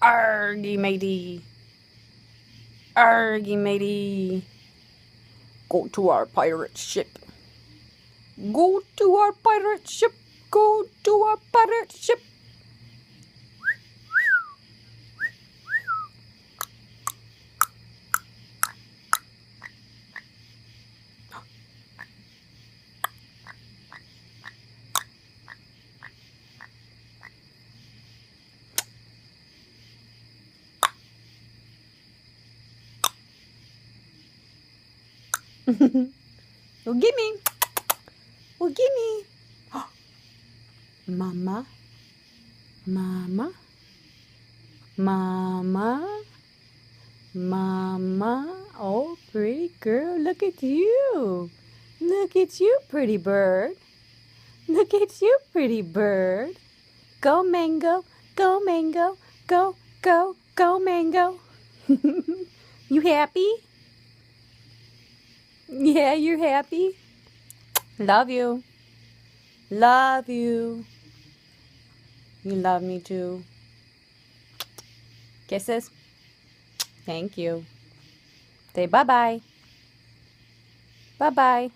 Argy matey. Argy matey. Go to our pirate ship. Go to our pirate ship. Go to our pirate ship. Well, gimme. Well, gimme. Mama. Mama. Mama. Mama. Oh, pretty girl. Look at you. Look at you, pretty bird. Look at you, pretty bird. Go, Mango. Go, Mango. Go, go, go, Mango. You happy? Yeah, you're happy? Love you. Love you. You love me too. Kisses. Thank you. Say bye-bye. Bye-bye.